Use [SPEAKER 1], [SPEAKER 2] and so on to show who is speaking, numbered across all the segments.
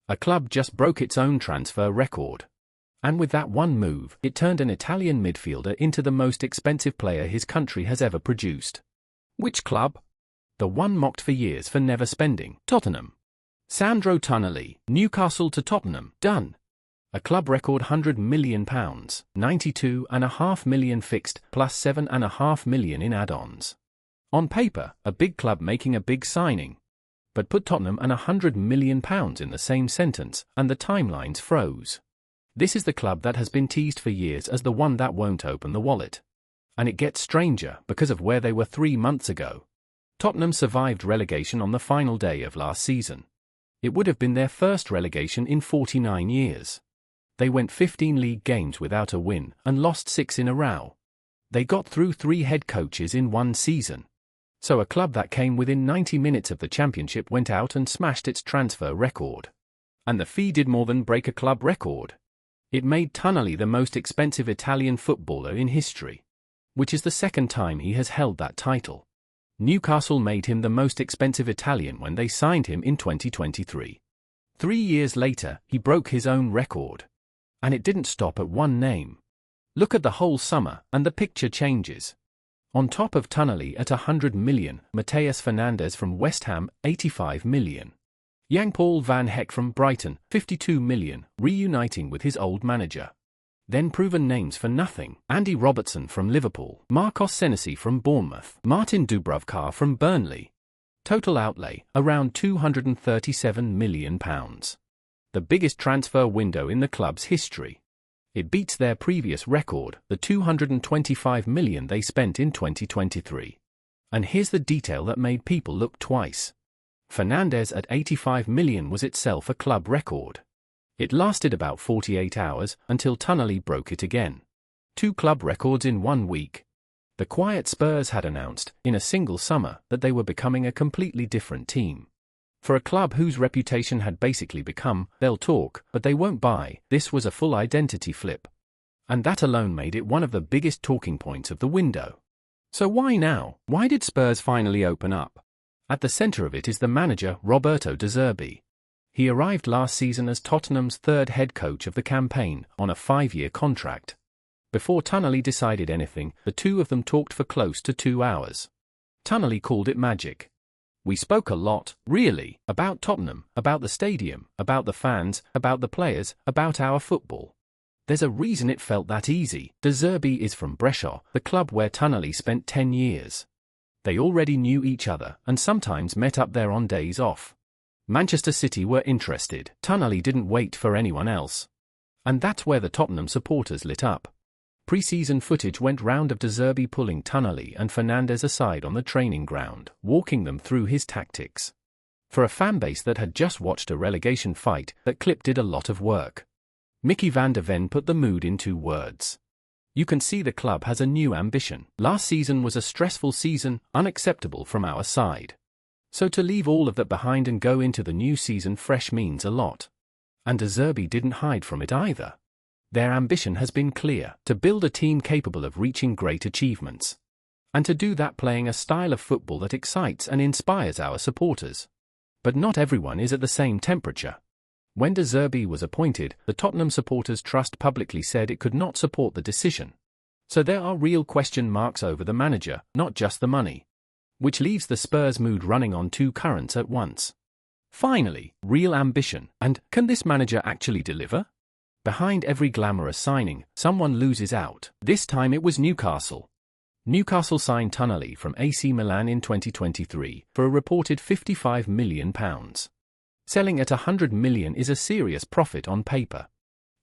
[SPEAKER 1] A club just broke its own transfer record. And with that one move, it turned an Italian midfielder into the most expensive player his country has ever produced. Which club? The one mocked for years for never spending. Tottenham. Sandro Tonali, Newcastle to Tottenham, done. A club record £100 million, 92.5 million fixed, plus 7.5 million in add-ons. On paper, a big club making a big signing. But put Tottenham and £100 million in the same sentence, and the timelines froze. This is the club that has been teased for years as the one that won't open the wallet. And it gets stranger because of where they were 3 months ago. Tottenham survived relegation on the final day of last season. It would have been their first relegation in 49 years. They went 15 league games without a win and lost 6 in a row. They got through 3 head coaches in 1 season. So a club that came within 90 minutes of the championship went out and smashed its transfer record. And the fee did more than break a club record. It made Tonali the most expensive Italian footballer in history, which is the second time he has held that title. Newcastle made him the most expensive Italian when they signed him in 2023. 3 years later, he broke his own record. And it didn't stop at one name. Look at the whole summer, and the picture changes. On top of Tonali at £100 million, Matheus Fernandes from West Ham, £85 million. Yang Paul van Heck from Brighton, £52 million, reuniting with his old manager. Then proven names for nothing: Andy Robertson from Liverpool, Marcos Senesi from Bournemouth, Martin Dubravka from Burnley. Total outlay, around £237 million. The biggest transfer window in the club's history. It beats their previous record, the £225 million they spent in 2023. And here's the detail that made people look twice. Fernandes at £85 million was itself a club record. It lasted about 48 hours until Tonali broke it again. 2 club records in 1 week. The quiet Spurs had announced, in a single summer, that they were becoming a completely different team. For a club whose reputation had basically become, they'll talk, but they won't buy, this was a full identity flip. And that alone made it one of the biggest talking points of the window. So why now? Why did Spurs finally open up? At the center of it is the manager, Roberto De Zerbi. He arrived last season as Tottenham's 3rd head coach of the campaign, on a 5-year contract. Before Tonali decided anything, the two of them talked for close to 2 hours. Tonali called it magic. We spoke a lot, really, about Tottenham, about the stadium, about the fans, about the players, about our football. There's a reason it felt that easy. De Zerbi is from Brescia, the club where Tonali spent 10 years. They already knew each other and sometimes met up there on days off. Manchester City were interested. Tonali didn't wait for anyone else. And that's where the Tottenham supporters lit up. Pre-season footage went round of De Zerbi pulling Tonali and Fernandes aside on the training ground, walking them through his tactics. For a fanbase that had just watched a relegation fight, that clip did a lot of work. Mickey van der Ven put the mood in 2 words. You can see the club has a new ambition. Last season was a stressful season, unacceptable from our side. So to leave all of that behind and go into the new season fresh means a lot. And De Zerbi didn't hide from it either. Their ambition has been clear: to build a team capable of reaching great achievements. And to do that playing a style of football that excites and inspires our supporters. But not everyone is at the same temperature. When De Zerbi was appointed, the Tottenham Supporters Trust publicly said it could not support the decision. So there are real question marks over the manager, not just the money. Which leaves the Spurs mood running on 2 currents at once. Finally, real ambition, and can this manager actually deliver? Behind every glamorous signing, someone loses out. This time it was Newcastle. Newcastle signed Tonali from AC Milan in 2023 for a reported £55 million. Selling at £100 million is a serious profit on paper.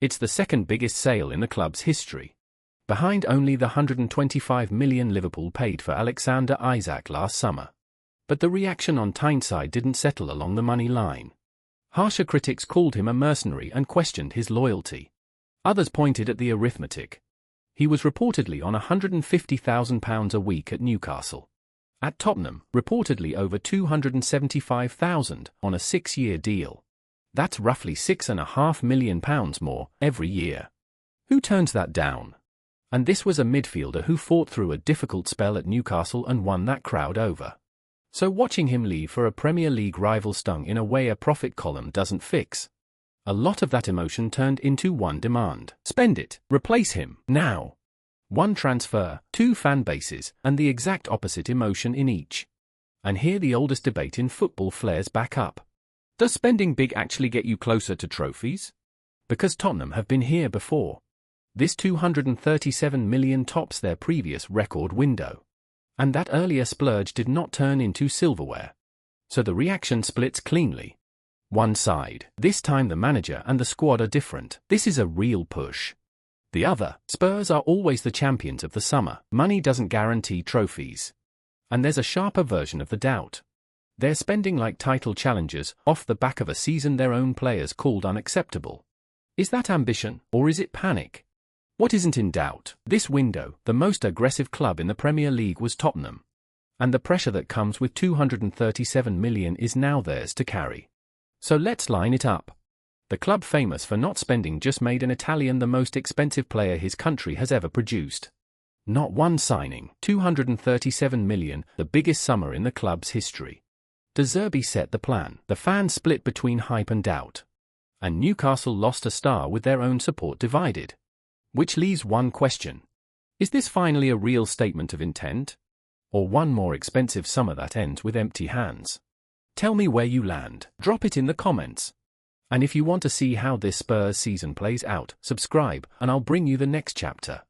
[SPEAKER 1] It's the 2nd biggest sale in the club's history. Behind only the £125 million Liverpool paid for Alexander Isak last summer. But the reaction on Tyneside didn't settle along the money line. Harsher critics called him a mercenary and questioned his loyalty. Others pointed at the arithmetic. He was reportedly on £150,000 a week at Newcastle. At Tottenham, reportedly over £275,000 on a 6-year deal. That's roughly £6.5 million more every year. Who turns that down? And this was a midfielder who fought through a difficult spell at Newcastle and won that crowd over. So watching him leave for a Premier League rival stung in a way a profit column doesn't fix. A lot of that emotion turned into one demand. Spend it. Replace him. Now. One transfer, two fan bases, and the exact opposite emotion in each. And here the oldest debate in football flares back up. Does spending big actually get you closer to trophies? Because Tottenham have been here before. This 237 million tops their previous record window. And that earlier splurge did not turn into silverware. So the reaction splits cleanly. One side, this time the manager and the squad are different. This is a real push. The other, Spurs are always the champions of the summer. Money doesn't guarantee trophies. And there's a sharper version of the doubt. They're spending like title challengers off the back of a season their own players called unacceptable. Is that ambition, or is it panic? What isn't in doubt? This window, the most aggressive club in the Premier League was Tottenham. And the pressure that comes with 237 million is now theirs to carry. So let's line it up. The club famous for not spending just made an Italian the most expensive player his country has ever produced. Not one signing, 237 million, the biggest summer in the club's history. Does Zerbi set the plan? The fans split between hype and doubt. And Newcastle lost a star with their own support divided. Which leaves one question. Is this finally a real statement of intent? Or one more expensive summer that ends with empty hands? Tell me where you land. Drop it in the comments. And if you want to see how this Spurs season plays out, subscribe and I'll bring you the next chapter.